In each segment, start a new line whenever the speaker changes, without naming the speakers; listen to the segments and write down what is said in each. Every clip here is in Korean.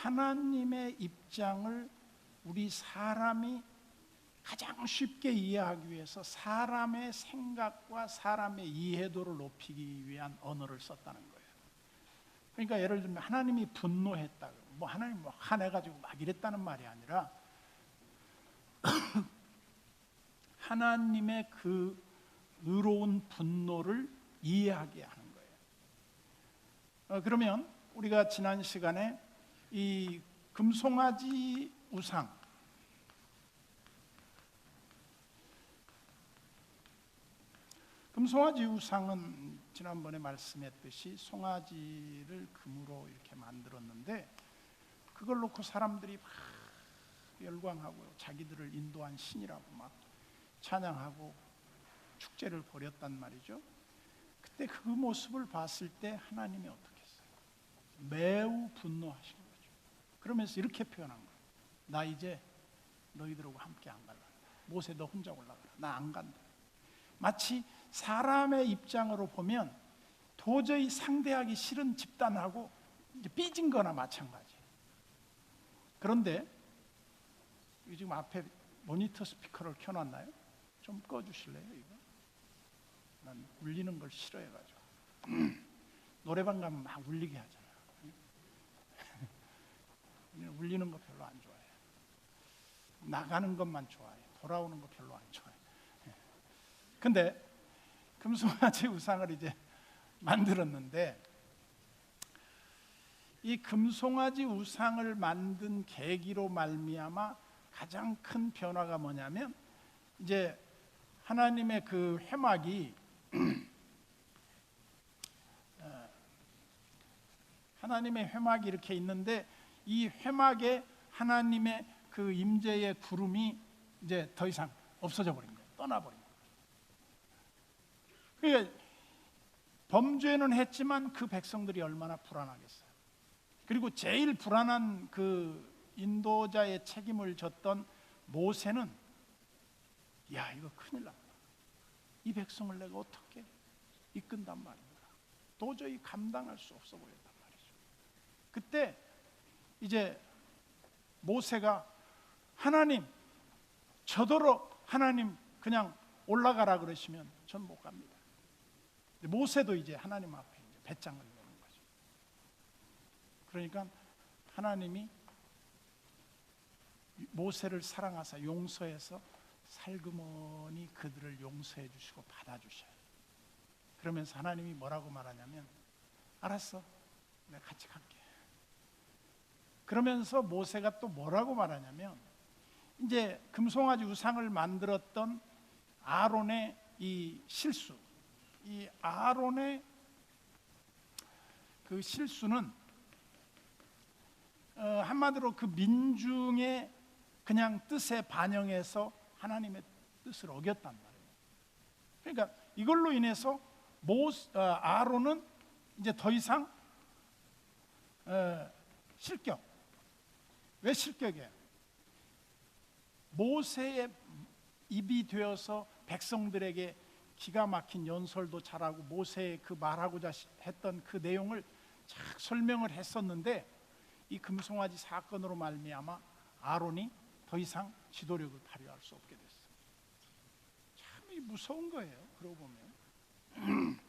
하나님의 입장을 우리 사람이 가장 쉽게 이해하기 위해서 사람의 생각과 사람의 이해도를 높이기 위한 언어를 썼다는 거예요. 그러니까 예를 들면 하나님이 분노했다, 뭐 하나님 뭐 화내가지고 막 이랬다는 말이 아니라 하나님의 그 의로운 분노를 이해하게 하는 거예요. 그러면 우리가 지난 시간에 이 금송아지 우상, 금송아지 우상은 지난번에 말씀했듯이 송아지를 금으로 이렇게 만들었는데 그걸 놓고 사람들이 막 열광하고 자기들을 인도한 신이라고 막 찬양하고 축제를 벌였단 말이죠. 그때 그 모습을 봤을 때 하나님이 어떻게 했어요? 매우 분노하신 거죠. 그러면서 이렇게 표현한 거예요. 나 이제 너희들하고 함께 안 갈란다. 모세 너 혼자 올라가라. 나 안 간다. 마치 사람의 입장으로 보면 도저히 상대하기 싫은 집단하고 이제 삐진 거나 마찬가지. 그런데 지금 앞에 모니터 스피커를 켜놨나요? 좀 꺼주실래요? 이거? 난 울리는 걸 싫어해가지고 노래방 가면 막 울리게 하잖아요. 울리는 거 별로 안 좋아해요. 나가는 것만 좋아해요. 돌아오는 거 별로 안 좋아해요. 근데 금송아지 우상을 이제 만들었는데 이 금송아지 우상을 만든 계기로 말미암아 가장 큰 변화가 뭐냐면 이제 하나님의 그 회막이 하나님의 회막이 이렇게 있는데 이 회막에 하나님의 그 임재의 구름이 이제 더 이상 없어져 버린 거예요. 떠나버린 거예요. 그러니까 범죄는 했지만 그 백성들이 얼마나 불안하겠어요. 그리고 제일 불안한 그 인도자의 책임을 졌던 모세는 야 이거 큰일 났다. 이 백성을 내가 어떻게 이끈단 말인가. 도저히 감당할 수 없어 보였단 말이죠. 그때 이제 모세가 하나님 저더러 하나님 그냥 올라가라 그러시면 전 못 갑니다. 근데 모세도 이제 하나님 앞에 이제 배짱을 내는 거죠. 그러니까 하나님이 모세를 사랑하사 용서해서 살그머니 그들을 용서해 주시고 받아주셔요. 그러면서 하나님이 뭐라고 말하냐면 알았어, 내가 같이 갈게. 그러면서 모세가 또 뭐라고 말하냐면 이제 금송아지 우상을 만들었던 아론의 이 실수, 이 아론의 그 실수는 한마디로 그 민중의 그냥 뜻에 반영해서 하나님의 뜻을 어겼단 말이에요. 그러니까 이걸로 인해서 아론은 이제 더 이상 실격. 왜 실격이에요? 모세의 입이 되어서 백성들에게 기가 막힌 연설도 잘하고 모세의 그 말하고자 했던 그 내용을 쫙 설명을 했었는데 이 금송아지 사건으로 말미암아 아론이 더 이상 지도력을 발휘할 수 없게 됐어요. 참 무서운 거예요. 그러고 보면.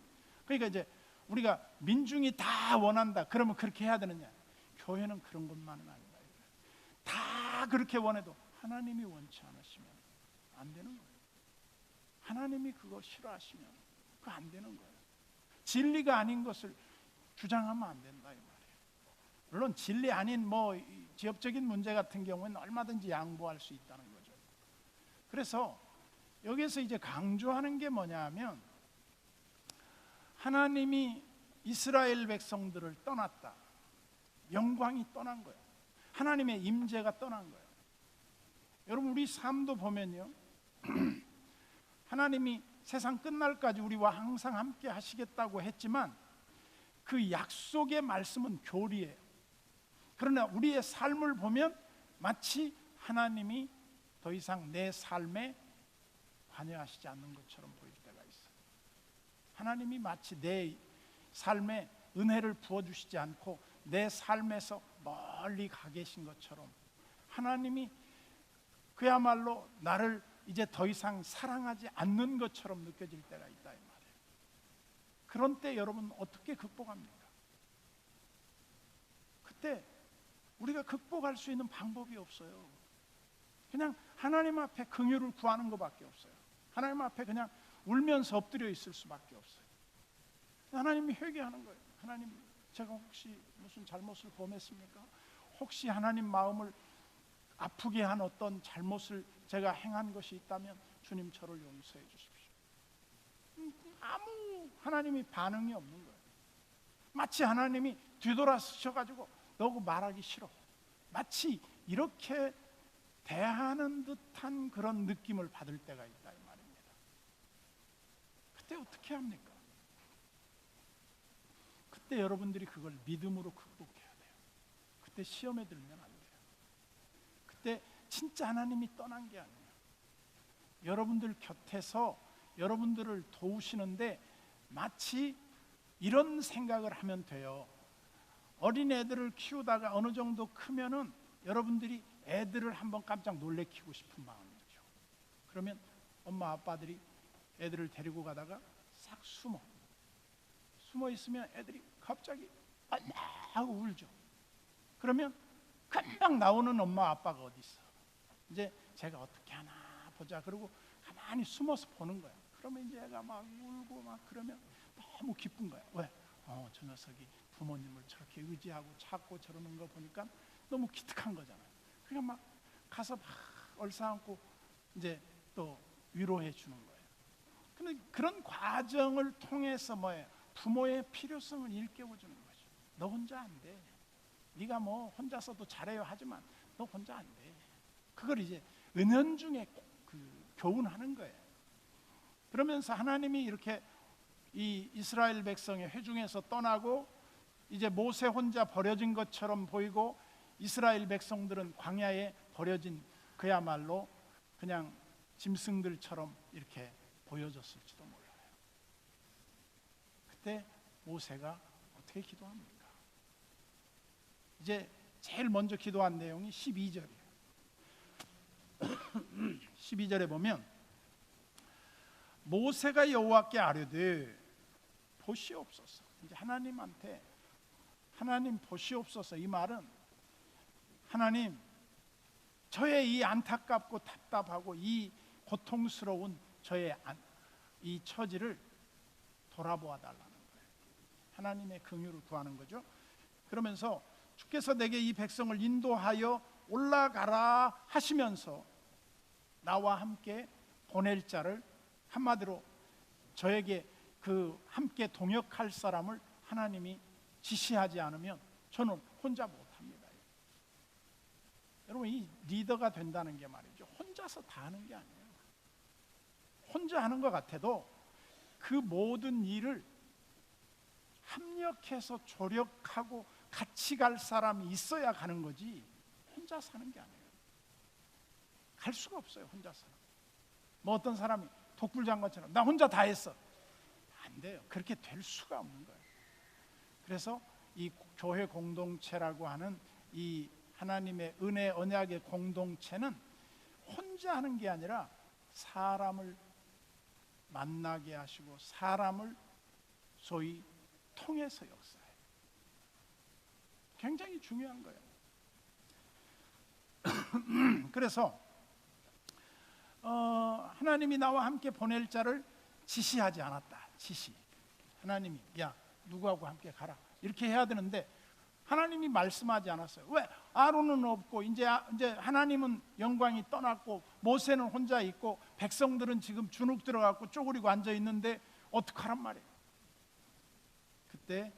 그러니까 이제 우리가 민중이 다 원한다. 그러면 그렇게 해야 되느냐? 교회는 그런 것만은 아니다. 다 그렇게 원해도 하나님이 원치 않으시면 안 되는 거예요. 하나님이 그거 싫어하시면 그거 안 되는 거예요. 진리가 아닌 것을 주장하면 안 된다 이 말이에요. 물론 진리 아닌 뭐 지역적인 문제 같은 경우는 얼마든지 양보할 수 있다는 거죠. 그래서 여기서 이제 강조하는 게 뭐냐면 하나님이 이스라엘 백성들을 떠났다. 영광이 떠난 거예요. 하나님의 임재가 떠난 거예요. 여러분 우리 삶도 보면요. 하나님이 세상 끝날까지 우리와 항상 함께 하시겠다고 했지만 그 약속의 말씀은 교리예요. 그러나 우리의 삶을 보면 마치 하나님이 더 이상 내 삶에 관여하시지 않는 것처럼 보일 때가 있어요. 하나님이 마치 내 삶에 은혜를 부어주시지 않고 내 삶에서 멀리 가 계신 것처럼 하나님이 그야말로 나를 이제 더 이상 사랑하지 않는 것처럼 느껴질 때가 있다 이 말이에요. 그런 때 여러분 어떻게 극복합니까? 그때 우리가 극복할 수 있는 방법이 없어요. 그냥 하나님 앞에 긍휼을 구하는 것밖에 없어요. 하나님 앞에 그냥 울면서 엎드려 있을 수밖에 없어요. 하나님이 회개하는 거예요. 하나님, 제가 혹시 무슨 잘못을 범했습니까? 혹시 하나님 마음을 아프게 한 어떤 잘못을 제가 행한 것이 있다면 주님 저를 용서해 주십시오. 아무 하나님이 반응이 없는 거예요. 마치 하나님이 뒤돌아서셔가지고 너하고 말하기 싫어, 마치 이렇게 대하는 듯한 그런 느낌을 받을 때가 있다 이 말입니다. 그때 어떻게 합니까? 그때 여러분들이 그걸 믿음으로 극복해야 돼요. 그때 시험에 들면 안 돼요. 그때 진짜 하나님이 떠난 게 아니에요. 여러분들 곁에서 여러분들을 도우시는데 마치 이런 생각을 하면 돼요. 어린애들을 키우다가 어느 정도 크면은 여러분들이 애들을 한번 깜짝 놀래키고 싶은 마음이죠. 그러면 엄마 아빠들이 애들을 데리고 가다가 싹 숨어 있으면 애들이 갑자기 하고 울죠. 그러면 금방 나오는 엄마 아빠가 어디 있어? 이제 제가 어떻게 하나 보자. 그러고 가만히 숨어서 보는 거야. 그러면 이제 애가 막 울고 막 그러면 너무 기쁜 거야. 왜? 저 녀석이 부모님을 저렇게 의지하고 찾고 저러는 거 보니까 너무 기특한 거잖아요. 그러니까 막 가서 막 얼싸안고 이제 또 위로해 주는 거예요. 근데 그런 과정을 통해서 뭐예요? 부모의 필요성을 일깨워 주는 거죠. 너 혼자 안 돼. 네가 뭐 혼자서도 잘해요 하지만 너 혼자 안 돼. 그걸 이제 은연중에 교훈하는 거예요. 그러면서 하나님이 이렇게 이 이스라엘 백성의 회중에서 떠나고 이제 모세 혼자 버려진 것처럼 보이고 이스라엘 백성들은 광야에 버려진 그야말로 그냥 짐승들처럼 이렇게 보여졌을지도 몰라요. 그때 모세가 어떻게 기도합니까? 이제 제일 먼저 기도한 내용이 12절이에요. 12절에 보면 모세가 여호와께 아뢰되 보시옵소서. 이제 하나님한테 하나님 보시옵소서. 이 말은 하나님 저의 이 안타깝고 답답하고 이 고통스러운 저의 이 처지를 돌아보아 달라는 거예요. 하나님의 긍휼을 구하는 거죠. 그러면서 주께서 내게 이 백성을 인도하여 올라가라 하시면서 나와 함께 보낼 자를, 한마디로 저에게 그 함께 동역할 사람을 하나님이 지시하지 않으면 저는 혼자 못합니다. 여러분, 이 리더가 된다는 게 말이죠, 혼자서 다 하는 게 아니에요. 혼자 하는 것 같아도 그 모든 일을 합력해서 조력하고 같이 갈 사람이 있어야 가는 거지 혼자 사는 게 아니에요. 갈 수가 없어요, 혼자서. 뭐 어떤 사람이 독불장군처럼 나 혼자 다 했어, 안 돼요. 그렇게 될 수가 없는 거예요. 그래서 이 교회 공동체라고 하는 이 하나님의 은혜 언약의 공동체는 혼자 하는 게 아니라 사람을 만나게 하시고 사람을 소위 통해서 역사해요. 굉장히 중요한 거예요. 그래서 하나님이 나와 함께 보낼 자를 지시하지 않았다. 지시. 하나님이 야 누구하고 함께 가라 이렇게 해야 되는데 하나님이 말씀하지 않았어요. 왜? 아론은 없고 이제 하나님은 영광이 떠났고 모세는 혼자 있고 백성들은 지금 주눅 들어갖고 쪼그리고 앉아 있는데 어떡하란 말이에요. 그때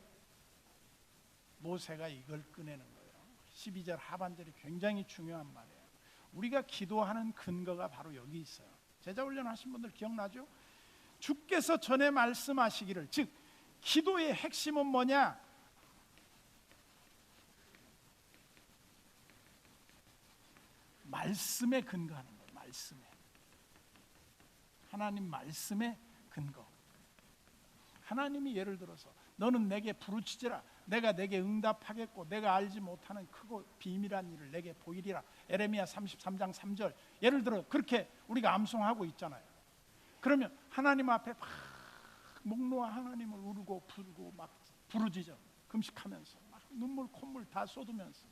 모세가 이걸 꺼내는 거예요. 12절 하반절이 굉장히 중요한 말이에요. 우리가 기도하는 근거가 바로 여기 있어요. 제자훈련 하신 분들 기억나죠? 주께서 전에 말씀하시기를, 즉 기도의 핵심은 뭐냐? 말씀에 근거하는 거예요. 말씀에. 하나님 말씀에 근거. 하나님이 예를 들어서 너는 내게 부르짖으라 내가 내게 응답하겠고 내가 알지 못하는 크고 비밀한 일을 내게 보이리라. 에레미야 33장 3절. 예를 들어 그렇게 우리가 암송하고 있잖아요. 그러면 하나님 앞에 막 목 놓아 하나님을 우르고 부르고 막 부르짖어. 금식하면서 막 눈물 콧물 다 쏟으면서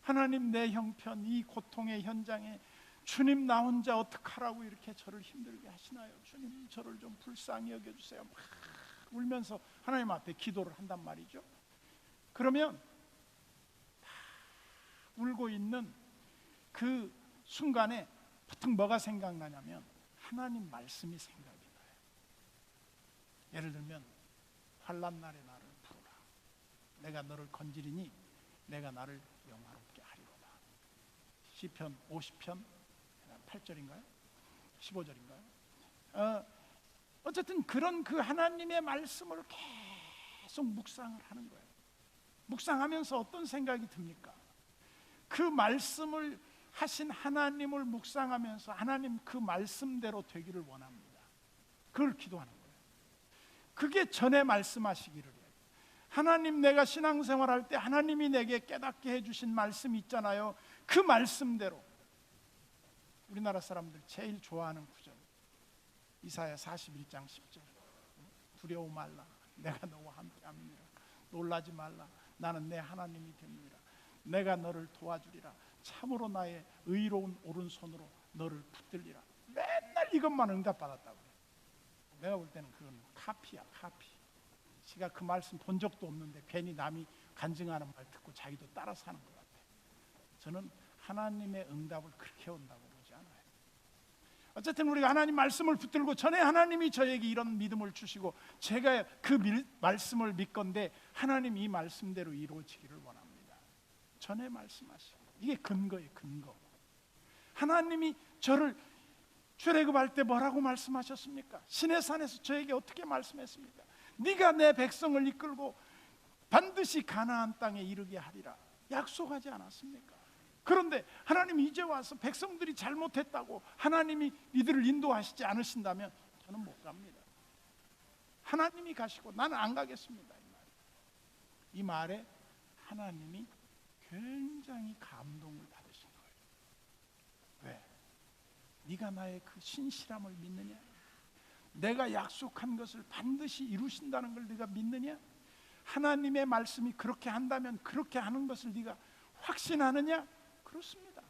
하나님, 내 형편 이 고통의 현장에 주님 나 혼자 어떡하라고 이렇게 저를 힘들게 하시나요? 주님 저를 좀 불쌍히 여겨주세요. 막 울면서 하나님 앞에 기도를 한단 말이죠. 그러면 울고 있는 그 순간에 보통 뭐가 생각나냐면 하나님 말씀이 생각이 나요. 예를 들면 환난 날에 나를 부르라. 내가 너를 건지리니 내가 나를 영화롭게 하리로다. 시편 50편 8절인가요? 15절인가요? 어쨌든 그런 그 하나님의 말씀을 계속 묵상을 하는 거예요. 묵상하면서 어떤 생각이 듭니까? 그 말씀을 하신 하나님을 묵상하면서 하나님 그 말씀대로 되기를 원합니다. 그걸 기도하는 거예요. 그게 전에 말씀하시기를 해요. 하나님, 내가 신앙생활할 때 하나님이 내게 깨닫게 해주신 말씀이 있잖아요. 그 말씀대로. 우리나라 사람들 제일 좋아하는 구절, 이사야 41장 10절. 두려워 말라, 내가 너와 함께함이니라. 놀라지 말라, 나는 내 하나님이 됩니다. 내가 너를 도와주리라. 참으로 나의 의로운 오른손으로 너를 붙들리라. 맨날 이것만 응답받았다고 해요. 내가 볼 때는 그건 카피야, 카피. 지가 그 말씀 본 적도 없는데 괜히 남이 간증하는 말 듣고 자기도 따라서 하는 것 같아요. 저는 하나님의 응답을 그렇게 온다고 보지 않아요. 어쨌든 우리가 하나님 말씀을 붙들고 전에 하나님이 저에게 이런 믿음을 주시고 제가 그 말씀을 믿건대 하나님 이 말씀대로 이루어지기를 원합니다. 전에 말씀하시고 이게 근거예요, 근거. 하나님이 저를 출애굽할 때 뭐라고 말씀하셨습니까? 시내산에서 저에게 어떻게 말씀했습니까? 네가 내 백성을 이끌고 반드시 가나안 땅에 이르게 하리라 약속하지 않았습니까? 그런데 하나님이 이제 와서 백성들이 잘못했다고 하나님이 이들을 인도하시지 않으신다면 저는 못 갑니다. 하나님이 가시고 나는 안 가겠습니다. 이 말에 하나님이 굉장히 감동을 받으신 거예요. 왜? 네가 나의 그 신실함을 믿느냐? 내가 약속한 것을 반드시 이루신다는 걸 네가 믿느냐? 하나님의 말씀이 그렇게 한다면 그렇게 하는 것을 네가 확신하느냐? 그렇습니다.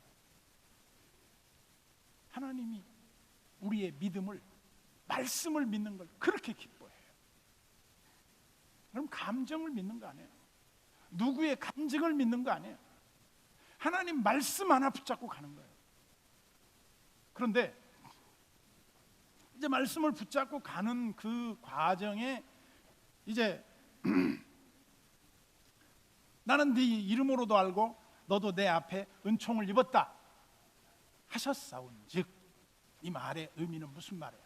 하나님이 우리의 믿음을, 말씀을 믿는 걸 그렇게 기뻐해요. 그럼 감정을 믿는 거 아니에요. 누구의 간증을 믿는 거 아니에요. 하나님 말씀 하나 붙잡고 가는 거예요. 그런데 이제 말씀을 붙잡고 가는 그 과정에 이제 나는 네 이름으로도 알고 너도 내 앞에 은총을 입었다 하셨사온즉, 이 말의 의미는 무슨 말이야?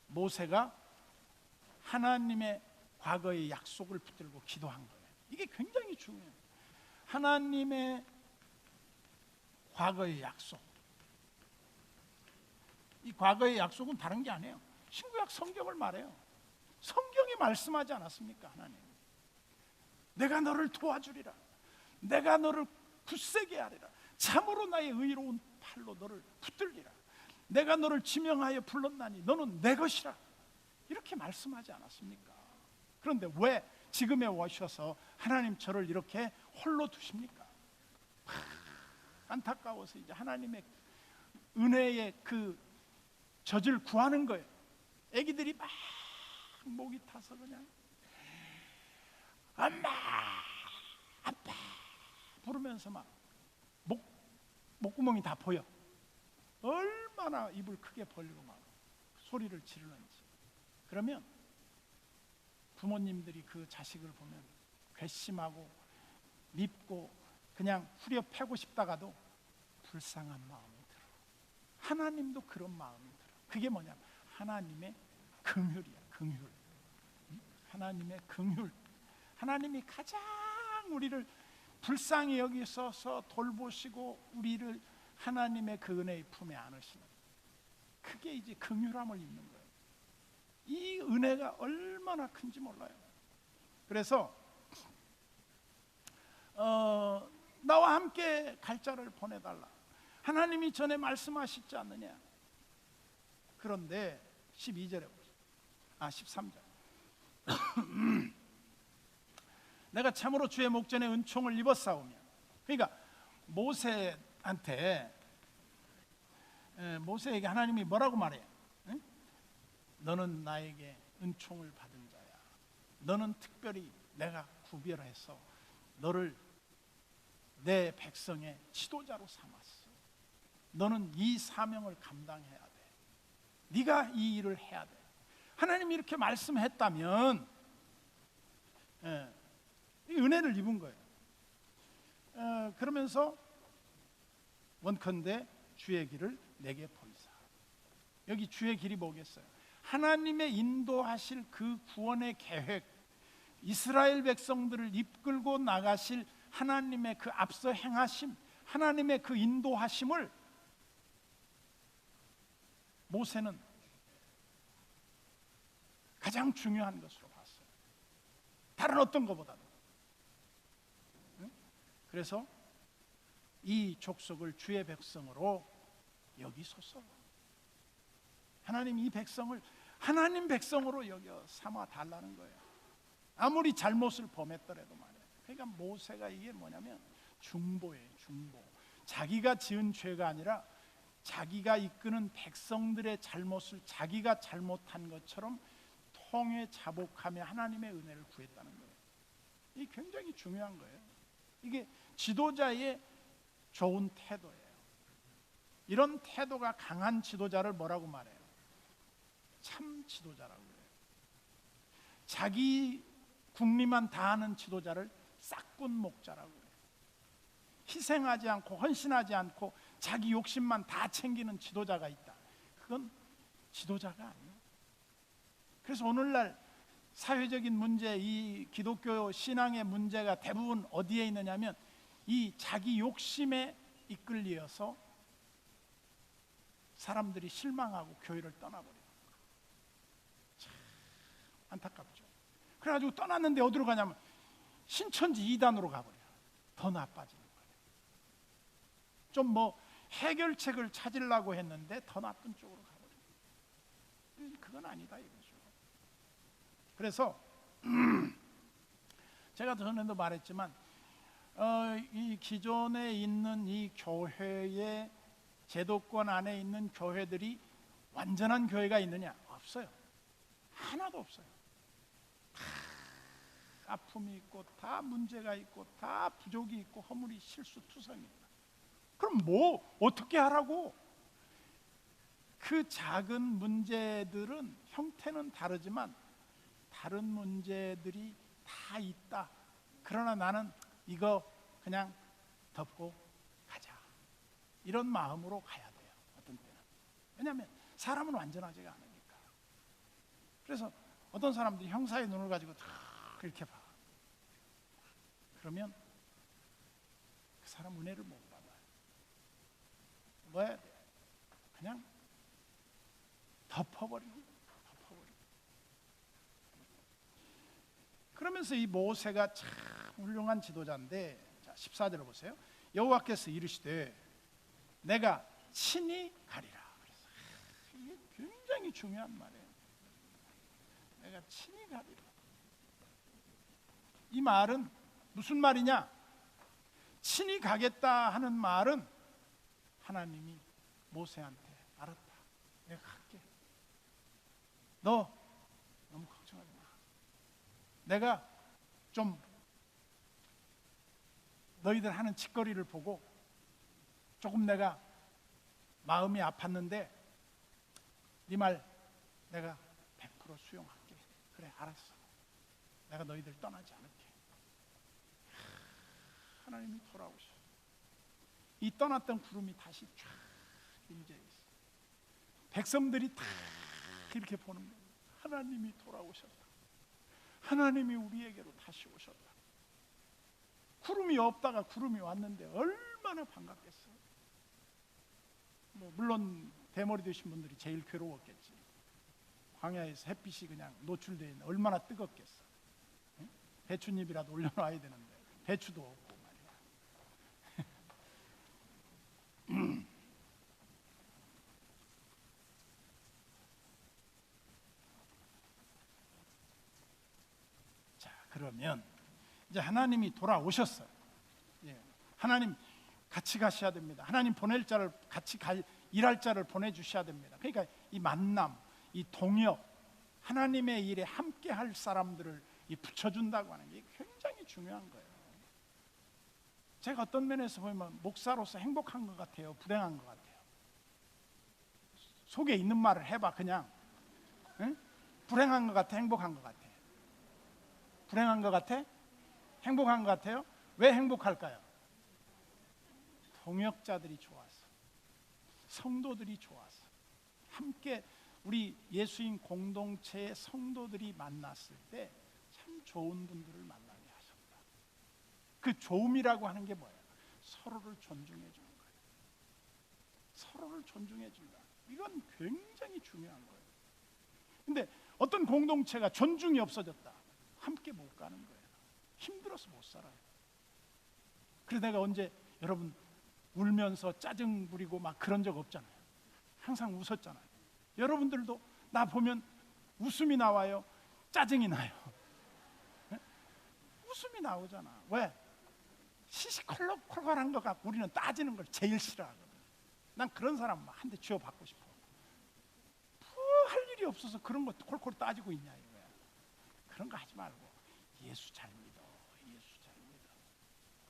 모세가 하나님의 과거의 약속을 붙들고 기도한 거예요. 이게 굉장히 중요해요. 하나님의 과거의 약속. 이 과거의 약속은 다른 게 아니에요. 신구약 성경을 말해요. 성경이 말씀하지 않았습니까? 하나님, 내가 너를 도와주리라. 내가 너를 굳세게 하리라. 참으로 나의 의로운 팔로 너를 붙들리라. 내가 너를 지명하여 불렀나니 너는 내 것이라. 이렇게 말씀하지 않았습니까? 그런데 왜 지금에 오셔서 하나님 저를 이렇게 홀로 두십니까? 안타까워서 이제 하나님의 은혜의 그 젖을 구하는 거예요. 애기들이 막 목이 타서 그냥 엄마, 아빠 부르면서 막 목구멍이 다 보여. 얼마나 입을 크게 벌리고 막 소리를 지르는지. 그러면 부모님들이 그 자식을 보면 괘씸하고 밉고 그냥 후려 패고 싶다가도 불쌍한 마음이 들어. 하나님도 그런 마음이 들어. 그게 뭐냐면 하나님의 긍휼이야, 긍휼. 하나님의 긍휼. 하나님이 가장 우리를 불쌍히 여기셔서 돌보시고 우리를 하나님의 그 은혜의 품에 안으시는, 그게 이제 긍휼함을 입는 거예요. 이 은혜가 얼마나 큰지 몰라요. 그래서 나와 함께 갈 자를 보내달라. 하나님이 전에 말씀하시지 않느냐. 그런데 12절에 보세요. 13절. 내가 참으로 주의 목전에 은총을 입었사오며. 그러니까 모세에게 하나님이 뭐라고 말해요? 응? 너는 나에게 은총을 받은 자야. 너는 특별히 내가 구별해서 너를 내 백성의 지도자로 삼았어. 너는 이 사명을 감당해야 돼. 네가 이 일을 해야 돼. 하나님이 이렇게 말씀했다면 이 은혜를 입은 거예요. 그러면서 원컨대 주의 길을 내게 보이사. 여기 주의 길이 뭐겠어요? 하나님의 인도하실 그 구원의 계획, 이스라엘 백성들을 이끌고 나가실 하나님의 그 앞서 행하심, 하나님의 그 인도하심을 모세는 가장 중요한 것으로 봤어요. 다른 어떤 것보다도. 그래서 이 족속을 주의 백성으로 여기소서. 하나님 이 백성을 하나님 백성으로 여겨 삼아 달라는 거예요. 아무리 잘못을 범했더라도 말이에요. 그러니까 모세가 이게 뭐냐면 중보예요. 중보. 자기가 지은 죄가 아니라 자기가 이끄는 백성들의 잘못을 자기가 잘못한 것처럼 통해 자복하며 하나님의 은혜를 구했다는 거예요. 이게 굉장히 중요한 거예요. 이게 지도자의 좋은 태도예요. 이런 태도가 강한 지도자를 뭐라고 말해요? 참 지도자라고 해요. 자기 국리만 다하는 지도자를 싹군 목자라고 해요. 희생하지 않고 헌신하지 않고 자기 욕심만 다 챙기는 지도자가 있다. 그건 지도자가 아니에요. 그래서 오늘날 사회적인 문제, 이 기독교 신앙의 문제가 대부분 어디에 있느냐면 이 자기 욕심에 이끌려서 사람들이 실망하고 교회를 떠나버려요. 참 안타깝죠. 그래가지고 떠났는데 어디로 가냐면 신천지 이단으로 가버려요. 더 나빠지는 거예요. 좀 뭐 해결책을 찾으려고 했는데 더 나쁜 쪽으로 가버려요. 그건 아니다 이거죠. 그래서 제가 전에도 말했지만 이 기존에 있는 이 교회의 제도권 안에 있는 교회들이 완전한 교회가 있느냐? 없어요. 하나도 없어요. 다 아픔이 있고 다 문제가 있고 다 부족이 있고 허물이 실수투성입니다. 그럼 뭐 어떻게 하라고? 그 작은 문제들은 형태는 다르지만 다른 문제들이 다 있다. 그러나 나는 이거 그냥 덮고 가자. 이런 마음으로 가야 돼요. 어떤 때는. 왜냐하면 사람은 완전하지가 않으니까. 그래서 어떤 사람들이 형사의 눈을 가지고 다 이렇게 봐. 그러면 그 사람 은혜를 못 받아요. 뭐 해야 돼? 그냥 덮어버리는 거예요. 그러면서 이 모세가 참 훌륭한 지도자인데, 자 14절을 보세요. 여호와께서 이르시되 내가 친히 가리라. 그래서 이게 굉장히 중요한 말이에요. 내가 친히 가리라. 이 말은 무슨 말이냐? 친히 가겠다 하는 말은 하나님이 모세한테 알았다. 내가 갈게. 너 너무 걱정하지 마. 내가 좀 너희들 하는 짓거리를 보고 조금 내가 마음이 아팠는데 네 말 내가 100% 수용할게. 그래 알았어. 내가 너희들 떠나지 않을게. 하나님이 돌아오셔. 이 떠났던 구름이 다시 쫙 임재 있어. 백성들이 다 이렇게 보는 거예요. 하나님이 돌아오셨다. 하나님이 우리에게로 다시 오셨다. 구름이 없다가 구름이 왔는데 얼마나 반갑겠어요. 뭐 물론 대머리 되신 분들이 제일 괴로웠겠지. 광야에서 햇빛이 그냥 노출되어 있는 얼마나 뜨겁겠어. 배춧잎이라도 올려놔야 되는데 배추도 없고 말이야. 그러면 이제 하나님이 돌아오셨어요. 예. 하나님 같이 가셔야 됩니다. 하나님 보낼 자를 같이 일할 자를 보내주셔야 됩니다. 그러니까 이 만남, 이 동역, 하나님의 일에 함께 할 사람들을 붙여준다고 하는 게 굉장히 중요한 거예요. 제가 어떤 면에서 보면 목사로서 행복한 것 같아요, 불행한 것 같아요? 속에 있는 말을 해봐. 그냥 응? 불행한 것 같아, 행복한 것 같아? 불행한 것 같아? 행복한 것 같아요? 왜 행복할까요? 동역자들이 좋아서, 성도들이 좋아서, 함께 우리 예수인 공동체의 성도들이 만났을 때 참 좋은 분들을 만나게 하셨다. 그 좋음이라고 하는 게 뭐예요? 서로를 존중해 주는 거예요. 서로를 존중해 준다. 이건 굉장히 중요한 거예요. 근데 어떤 공동체가 존중이 없어졌다, 함께 못 가는 거예요. 힘들어서 못 살아요. 그래서 내가 언제 여러분 울면서 짜증 부리고 막 그런 적 없잖아요. 항상 웃었잖아요. 여러분들도 나 보면 웃음이 나와요? 짜증이 나요? 네? 웃음이 나오잖아. 왜? 시시콜콜한 거 갖고 우리는 따지는 걸 제일 싫어하거든. 난 그런 사람 한 대 쥐어받고 싶어. 할 일이 없어서 그런 거 콜콜 따지고 있냐 이거야. 그런 거 하지 말고 예수 잘 믿어. 예수 잘 믿어.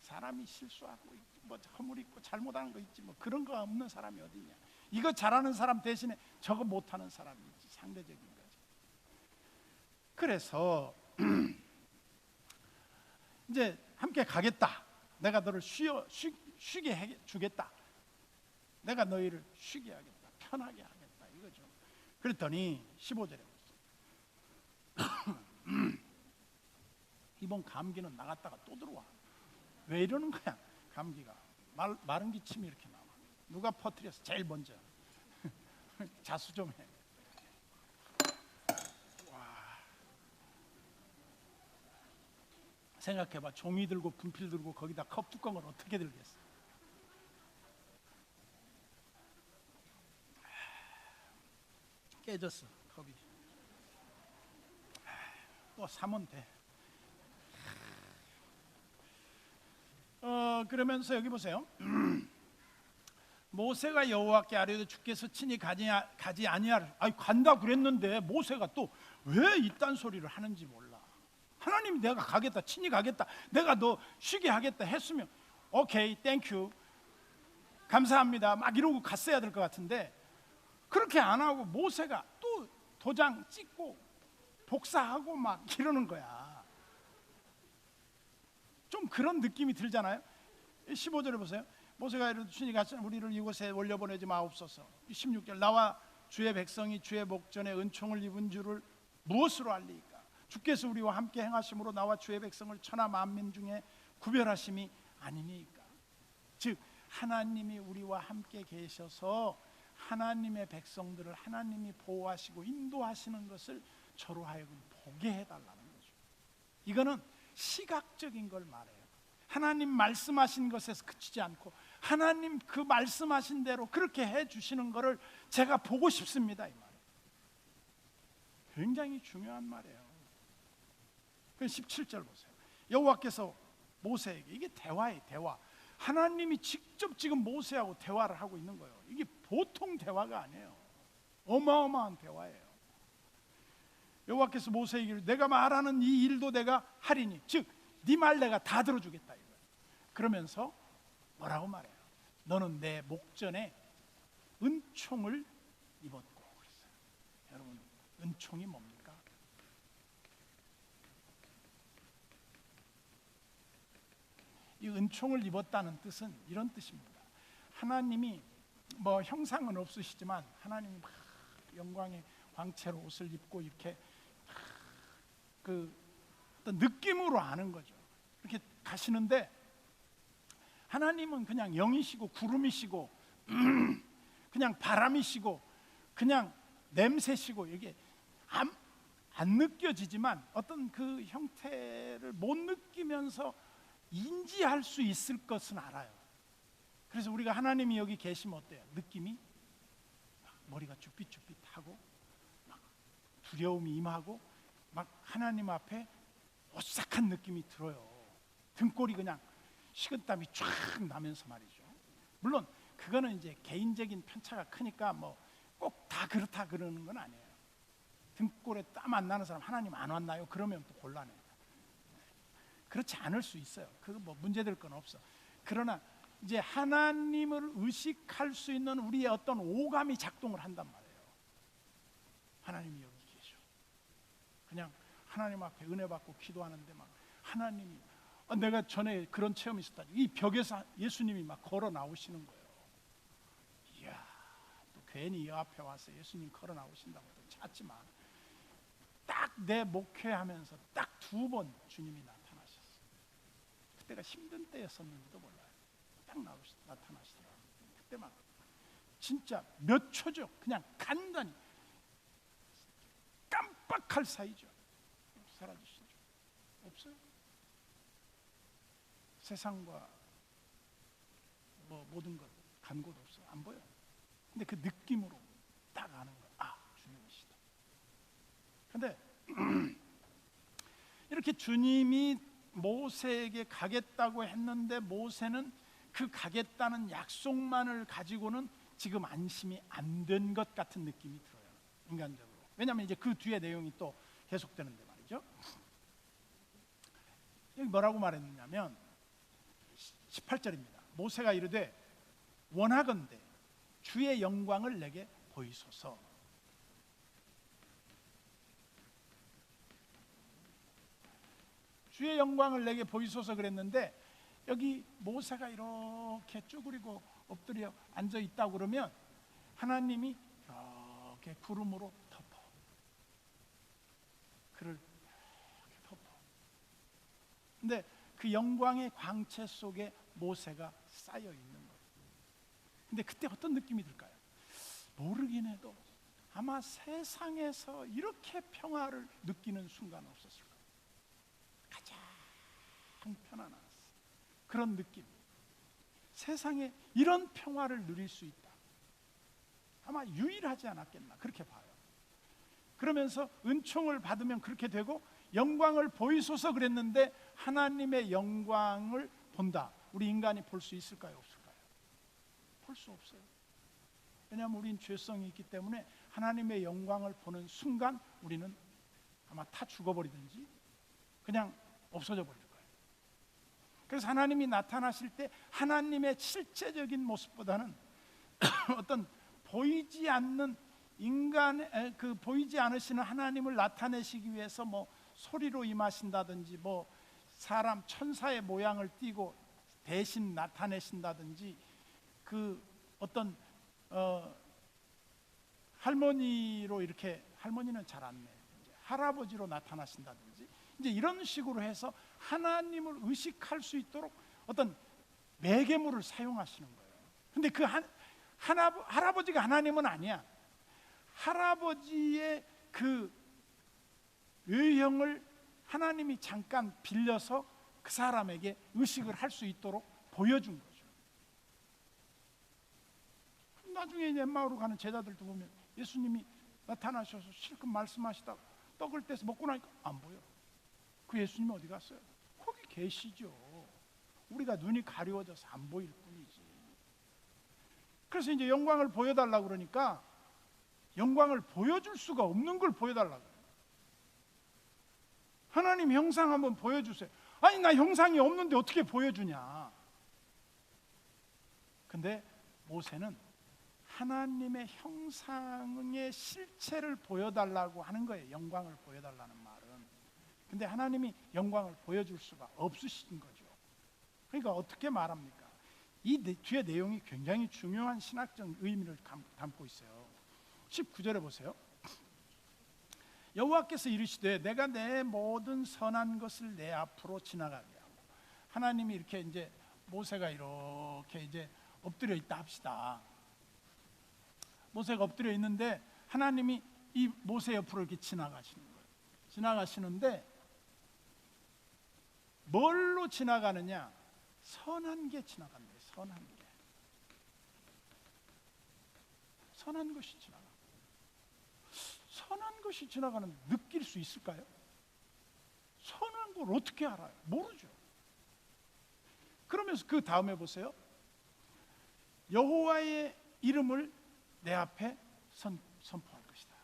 사람이 실수하고 뭐 허물 있고 잘못하는 거 있지, 뭐 그런 거 없는 사람이 어디 있냐. 이거 잘하는 사람 대신에 저거 못하는 사람이 있지. 상대적인 거지. 그래서 이제 함께 가겠다. 내가 너를 쉬게 해주겠다. 내가 너희를 쉬게 하겠다. 편하게 하겠다. 이거죠. 그랬더니 15절에 이번 감기는 나갔다가 또 들어와. 왜 이러는 거야? 감기가 마른 기침이 이렇게 나와. 누가 퍼뜨렸어? 제일 먼저. 자수 좀 해. 와. 생각해봐. 종이 들고 분필 들고 거기다 컵 뚜껑을 어떻게 들겠어? 깨졌어 컵이. 또 사면 돼. 그러면서 여기 보세요. 모세가 여호와께 아뢰되 주께서 친히 가지 아니하라. 아니 간다 그랬는데 모세가 또 왜 이딴 소리를 하는지 몰라. 하나님이 내가 가겠다, 친히 가겠다, 내가 너 쉬게 하겠다 했으면 오케이, 땡큐, 감사합니다 막 이러고 갔어야 될 것 같은데 그렇게 안 하고 모세가 또 도장 찍고 복사하고 막 이러는 거야. 좀 그런 느낌이 들잖아요. 15절에 보세요. 모세가 이르되 주님 같이 우리를 이곳에 올려보내지 마옵소서. 16절 나와 주의 백성이 주의 목전에 은총을 입은 줄을 무엇으로 알리까? 주께서 우리와 함께 행하심으로 나와 주의 백성을 천하 만민 중에 구별하심이 아니니까. 즉 하나님이 우리와 함께 계셔서 하나님의 백성들을 하나님이 보호하시고 인도하시는 것을 저로 하여금 보게 해달라는 거죠. 이거는 시각적인 걸 말해요. 하나님 말씀하신 것에서 그치지 않고 하나님 그 말씀하신 대로 그렇게 해주시는 것을 제가 보고 싶습니다, 이 말이에요. 굉장히 중요한 말이에요. 17절 보세요. 여호와께서 모세에게, 이게 대화예요, 대화. 하나님이 직접 지금 모세하고 대화를 하고 있는 거예요. 이게 보통 대화가 아니에요. 어마어마한 대화예요. 여호와께서 모세에게 이르되 내가 말하는 이 일도 내가 하리니, 즉 네 말 내가 다 들어주겠다 이거예요. 그러면서 뭐라고 말해요? 너는 내 목전에 은총을 입었고 그랬어요. 여러분 은총이 뭡니까? 이 은총을 입었다는 뜻은 이런 뜻입니다. 하나님이 뭐 형상은 없으시지만 하나님이 막 영광의 광채로 옷을 입고 이렇게 그 어떤 느낌으로 아는 거죠. 이렇게 가시는데 하나님은 그냥 영이시고 구름이시고 그냥 바람이시고 그냥 냄새시고 이게 안 느껴지지만 어떤 그 형태를 못 느끼면서 인지할 수 있을 것은 알아요. 그래서 우리가 하나님이 여기 계시면 어때요? 느낌이 막 머리가 쭈삣쭈삣하고 막 두려움이 임하고 막 하나님 앞에 오싹한 느낌이 들어요. 등골이 그냥 식은땀이 쫙 나면서 말이죠. 물론 그거는 이제 개인적인 편차가 크니까 뭐 꼭 다 그렇다 그러는 건 아니에요. 등골에 땀 안 나는 사람 하나님 안 왔나요? 그러면 또 곤란해요. 그렇지 않을 수 있어요. 그거 뭐 문제될 건 없어. 그러나 이제 하나님을 의식할 수 있는 우리의 어떤 오감이 작동을 한단 말이에요. 하나님이 여기 계셔. 그냥 하나님 앞에 은혜 받고 기도하는데 막 하나님이 내가 전에 그런 체험이 있었다. 이 벽에서 예수님이 막 걸어 나오시는 거예요. 이야, 또 괜히 이 앞에 와서 예수님 걸어 나오신다고 또 찾지만 딱 내 목회하면서 딱 2번 주님이 나타나셨어요. 그때가 힘든 때였었는지도 몰라요. 딱 나타나시더라고요. 그때 막 진짜 몇 초죠. 그냥 간단히 깜빡할 사이죠. 사라지시죠. 없어요. 세상과 뭐 모든 것 간 곳 없어요. 안 보여. 근데 그 느낌으로 딱 아는 거예요. 아, 주님이시다. 근데 이렇게 주님이 모세에게 가겠다고 했는데 모세는 그 가겠다는 약속만을 가지고는 지금 안심이 안 된 것 같은 느낌이 들어요. 인간적으로. 왜냐하면 이제 그 뒤에 내용이 또 계속되는데 말이죠. 여기 뭐라고 말했느냐면 18절입니다. 모세가 이르되 원하건대 주의 영광을 내게 보이소서. 주의 영광을 내게 보이소서 그랬는데 여기 모세가 이렇게 쭈그리고 엎드려 앉아 있다고 그러면 하나님이 이렇게 구름으로 덮어. 그를 이렇게 덮어. 근데 그 영광의 광채 속에 모세가 쌓여 있는 거예요. 근데 그때 어떤 느낌이 들까요? 모르긴 해도 아마 세상에서 이렇게 평화를 느끼는 순간은 없었을 거예요. 가장 편안한 그런 느낌. 세상에 이런 평화를 누릴 수 있다. 아마 유일하지 않았겠나 그렇게 봐요. 그러면서 은총을 받으면 그렇게 되고 영광을 보이소서 그랬는데 하나님의 영광을 본다. 우리 인간이 볼 수 있을까요? 없을까요? 볼 수 없어요. 왜냐하면 우린 죄성이 있기 때문에 하나님의 영광을 보는 순간 우리는 아마 타 죽어버리든지 그냥 없어져 버릴 거예요. 그래서 하나님이 나타나실 때 하나님의 실제적인 모습보다는 어떤 보이지 않는 인간의 그 보이지 않으시는 하나님을 나타내시기 위해서 뭐 소리로 임하신다든지 뭐 사람 천사의 모양을 띠고 대신 나타내신다든지 그 어떤 할머니로 이렇게 할머니는 잘 안 내. 할아버지로 나타나신다든지 이제 이런 식으로 해서 하나님을 의식할 수 있도록 어떤 매개물을 사용하시는 거예요. 근데 그 할아버지가 하나님은 아니야. 할아버지의 그 외형을 하나님이 잠깐 빌려서 그 사람에게 의식을 할 수 있도록 보여준 거죠. 나중에 엠마오로 가는 제자들도 보면 예수님이 나타나셔서 실컷 말씀하시다가 떡을 떼서 먹고 나니까 안 보여. 그 예수님이 어디 갔어요? 거기 계시죠. 우리가 눈이 가려워져서 안 보일 뿐이지. 그래서 이제 영광을 보여달라고 그러니까 영광을 보여줄 수가 없는 걸 보여달라고 해요. 하나님 형상 한번 보여주세요. 아니 나 형상이 없는데 어떻게 보여주냐. 근데 모세는 하나님의 형상의 실체를 보여달라고 하는 거예요. 영광을 보여달라는 말은. 근데 하나님이 영광을 보여줄 수가 없으신 거죠. 그러니까 어떻게 말합니까? 이 뒤에 내용이 굉장히 중요한 신학적 의미를 담고 있어요. 19절에 보세요. 여호와께서 이르시되 내가 내 모든 선한 것을 내 앞으로 지나가게 하고. 하나님이 이렇게 이제 모세가 이렇게 이제 엎드려 있다 합시다. 모세가 엎드려 있는데 하나님이 이 모세 옆으로 이렇게 지나가시는 거예요. 지나가시는데 뭘로 지나가느냐? 선한 게 지나간대요. 선한 게. 선한 것이 지나가. 선한 것이 지나가는 느낄 수 있을까요? 선한 그런 걸 어떻게 알아요? 모르죠. 그러면서 그 다음에 보세요. 여호와의 이름을 내 앞에 선포할 것이다.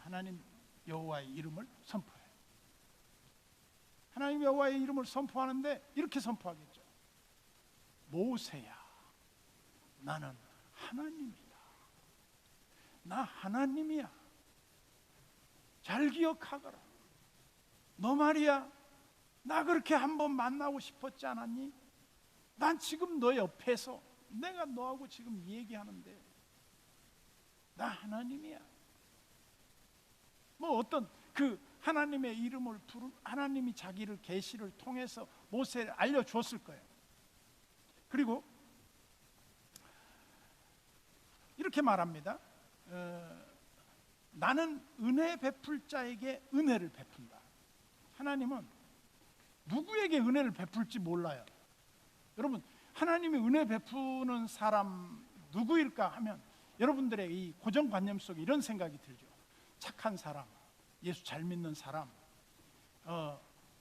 하나님 여호와의 이름을 선포해. 하나님 여호와의 이름을 선포하는데 이렇게 선포하겠죠. 모세야, 나는 하나님이다. 나 하나님이야. 잘 기억하거라. 너 말이야, 나 그렇게 한번 만나고 싶었지 않았니? 난 지금 너 옆에서 내가 너하고 지금 얘기하는데 나 하나님이야. 뭐 어떤 그 하나님의 이름을 부르, 하나님이 자기를 계시를 통해서 모세를 알려줬을 거예요. 그리고 이렇게 말합니다. 나는 은혜 베풀 자에게 은혜를 베푼다. 하나님은 누구에게 은혜를 베풀지 몰라요. 여러분, 하나님이 은혜 베푸는 사람 누구일까 하면 여러분들의 이 고정관념 속에 이런 생각이 들죠. 착한 사람, 예수 잘 믿는 사람,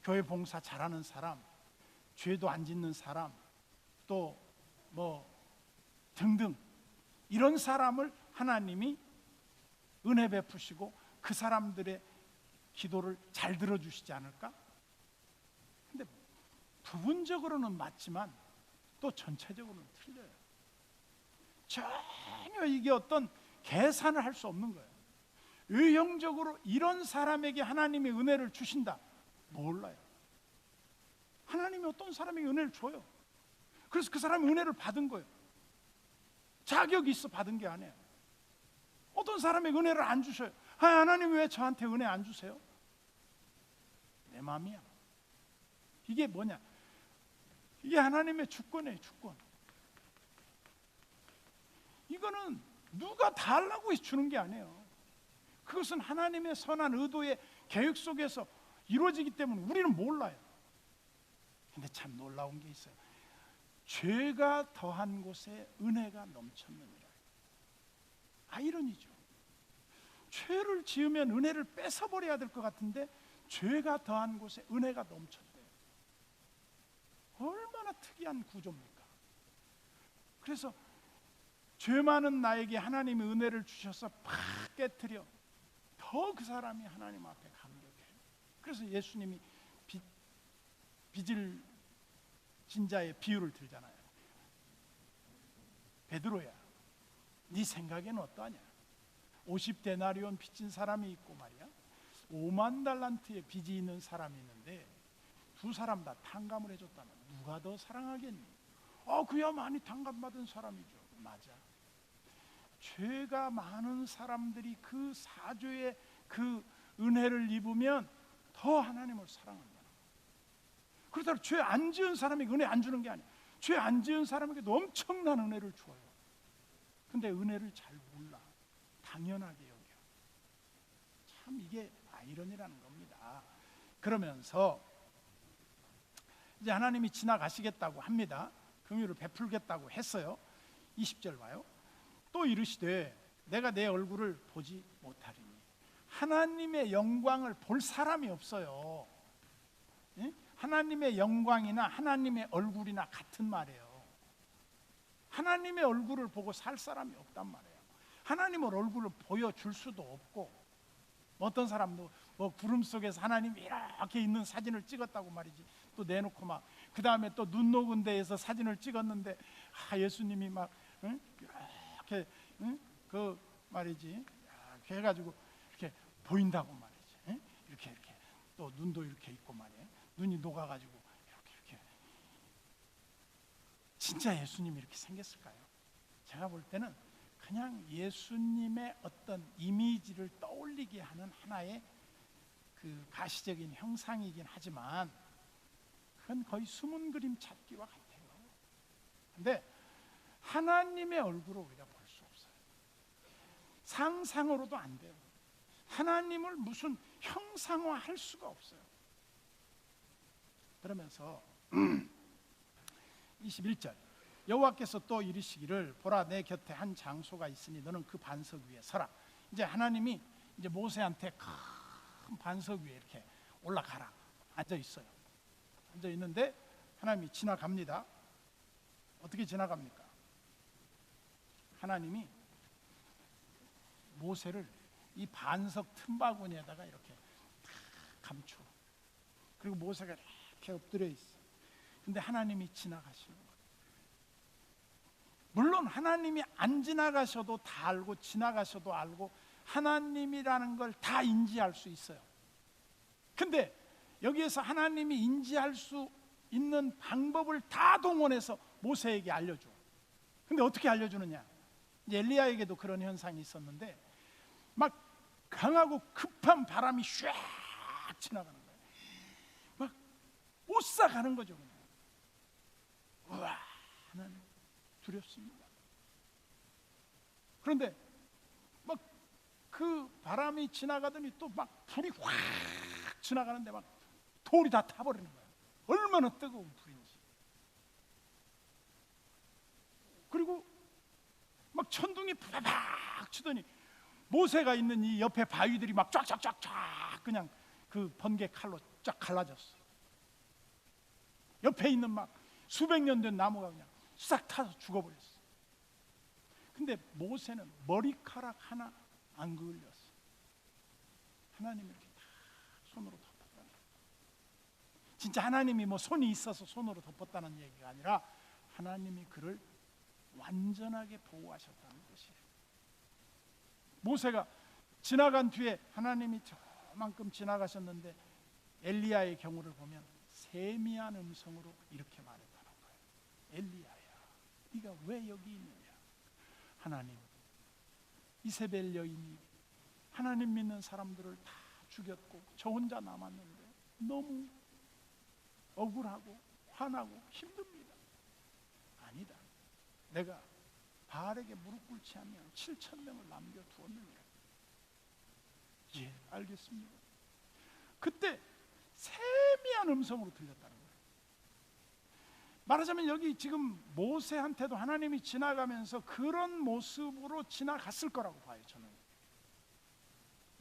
교회 봉사 잘하는 사람, 죄도 안 짓는 사람, 또 뭐 등등 이런 사람을 하나님이 은혜 베푸시고 그 사람들의 기도를 잘 들어주시지 않을까? 근데 부분적으로는 맞지만 또 전체적으로는 틀려요. 전혀 이게 어떤 계산을 할 수 없는 거예요. 의형적으로 이런 사람에게 하나님이 은혜를 주신다? 몰라요. 하나님이 어떤 사람에게 은혜를 줘요. 그래서 그 사람이 은혜를 받은 거예요. 자격이 있어 받은 게 아니에요. 어떤 사람에게 은혜를 안 주셔요. 하나님 왜 저한테 은혜 안 주세요? 내 마음이야. 이게 뭐냐? 이게 하나님의 주권이에요. 주권. 이거는 누가 달라고 해서 주는 게 아니에요. 그것은 하나님의 선한 의도의 계획 속에서 이루어지기 때문에 우리는 몰라요. 근데 참 놀라운 게 있어요. 죄가 더한 곳에 은혜가 넘쳤느니라. 아이러니죠. 죄를 지으면 은혜를 뺏어버려야 될 것 같은데 죄가 더한 곳에 은혜가 넘쳤대요. 얼마나 특이한 구조입니까? 그래서 죄 많은 나에게 하나님이 은혜를 주셔서 팍 깨트려 더 그 사람이 하나님 앞에 감격해요. 그래서 예수님이 빚을 진 자의 비유를 들잖아요. 베드로야, 네 생각에는 어떠하냐? 50데나리온 빚진 사람이 있고 말이야, 5만 달란트의 빚이 있는 사람이 있는데 두 사람 다 탕감을 해줬다면 누가 더 사랑하겠니? 그야 많이 탕감받은 사람이죠. 맞아. 죄가 많은 사람들이 그 사죄의 그 은혜를 입으면 더 하나님을 사랑한다. 그렇다고 죄 안 지은 사람에게 은혜 안 주는 게 아니야. 죄 안 지은 사람에게도 엄청난 은혜를 줘요. 근데 은혜를 잘 몰라. 당연하게 여겨. 참 이게 아이러니라는 겁니다. 그러면서 이제 하나님이 지나가시겠다고 합니다. 긍휼을 베풀겠다고 했어요. 20절 봐요. 또 이르시되 내가 내 얼굴을 보지 못하리니. 하나님의 영광을 볼 사람이 없어요. 예? 하나님의 영광이나 하나님의 얼굴이나 같은 말이에요. 하나님의 얼굴을 보고 살 사람이 없단 말이에요. 하나님의 얼굴을 보여줄 수도 없고, 어떤 사람도 뭐 구름 속에서 하나님이 이렇게 있는 사진을 찍었다고 말이지, 또 내놓고 막 그 다음에 또 눈 녹은 데에서 사진을 찍었는데 예수님이 막 이렇게 그 말이지 이렇게 해가지고 이렇게 보인다고 말이지, 이렇게 또 눈도 이렇게 있고 말이에요. 눈이 녹아가지고 이렇게 진짜 예수님이 이렇게 생겼을까요? 제가 볼 때는 그냥 예수님의 어떤 이미지를 떠올리게 하는 하나의 그 가시적인 형상이긴 하지만 그건 거의 숨은 그림 찾기와 같아요. 근데 하나님의 얼굴을 우리가 볼 수 없어요. 상상으로도 안 돼요. 하나님을 무슨 형상화할 수가 없어요. 그러면서 21절 여호와께서 또 이르시기를 보라 내 곁에 한 장소가 있으니 너는 그 반석 위에 서라. 이제 하나님이 이제 모세한테 큰 반석 위에 이렇게 올라가라. 앉아 있어요. 앉아 있는데 하나님이 지나갑니다. 어떻게 지나갑니까? 하나님이 모세를 이 반석 틈바구니에다가 이렇게 감추어. 그리고 모세가 이렇게 엎드려 있어. 근데 하나님이 지나가시는 거예요. 물론 하나님이 안 지나가셔도 다 알고 지나가셔도 알고 하나님이라는 걸 다 인지할 수 있어요. 근데 여기에서 하나님이 인지할 수 있는 방법을 다 동원해서 모세에게 알려줘. 근데 어떻게 알려주느냐? 이제 엘리야에게도 그런 현상이 있었는데 막 강하고 급한 바람이 쫙 지나가는 거예요. 막 못 사가는 거죠. 그냥. 우와, 하나님 두렵습니다. 그런데 막 그 바람이 지나가더니 또 막 불이 확 지나가는데 막 돌이 다 타버리는 거예요. 얼마나 뜨거운 불인지. 그리고 막 천둥이 팍팍 치더니 모세가 있는 이 옆에 바위들이 막 쫙쫙쫙쫙 그냥 그 번개 칼로 쫙 갈라졌어. 옆에 있는 막 수백 년 된 나무가 그냥 싹 타서 죽어버렸어. 근데 모세는 머리카락 하나 안 그을렸어. 하나님이 이렇게 다 손으로 덮었다는 거예요. 진짜 하나님이 뭐 손이 있어서 손으로 덮었다는 얘기가 아니라 하나님이 그를 완전하게 보호하셨다는 것이에요. 모세가 지나간 뒤에 하나님이 저만큼 지나가셨는데 엘리야의 경우를 보면 세미한 음성으로 이렇게 말했다는 거예요. 엘리야야, 네가 왜 여기 있느냐? 하나님, 이세벨 여인이 하나님 믿는 사람들을 다 죽였고 저 혼자 남았는데 너무 억울하고 화나고 힘듭니다. 아니다, 내가 바알에게 무릎 꿇지 않으면 7,000명을 남겨두었느니라. 예, 알겠습니다. 그때 세미한 음성으로 들렸다는 거예요. 말하자면 여기 지금 모세한테도 하나님이 지나가면서 그런 모습으로 지나갔을 거라고 봐요. 저는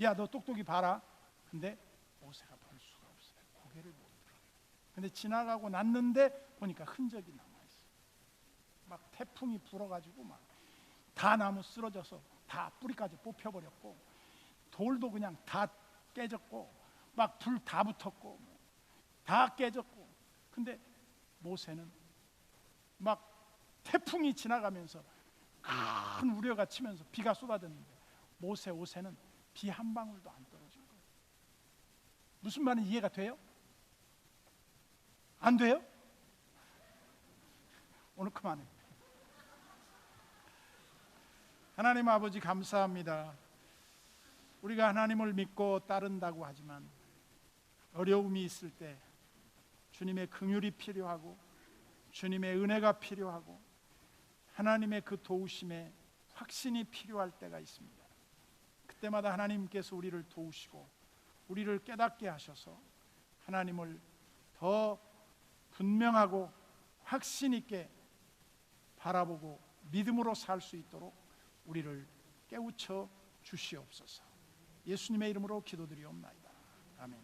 야, 너 똑똑히 봐라. 근데 모세가 볼 수가 없어요. 고개를 못 들어요. 근데 지나가고 났는데 보니까 흔적이 남아있어요. 막 태풍이 불어가지고 막 다 나무 쓰러져서 다 뿌리까지 뽑혀버렸고 돌도 그냥 다 깨졌고 막 불 다 붙었고 다 깨졌고. 근데 모세는 막 태풍이 지나가면서 큰 우려가 치면서 비가 쏟아졌는데 모세 옷에는 비 한 방울도 안 떨어진 거예요. 무슨 말인지 이해가 돼요? 안 돼요? 오늘 그만해. 하나님 아버지 감사합니다. 우리가 하나님을 믿고 따른다고 하지만 어려움이 있을 때 주님의 긍휼이 필요하고 주님의 은혜가 필요하고 하나님의 그 도우심에 확신이 필요할 때가 있습니다. 그때마다 하나님께서 우리를 도우시고 우리를 깨닫게 하셔서 하나님을 더 분명하고 확신 있게 바라보고 믿음으로 살 수 있도록 우리를 깨우쳐 주시옵소서. 예수님의 이름으로 기도드리옵나이다. 아멘.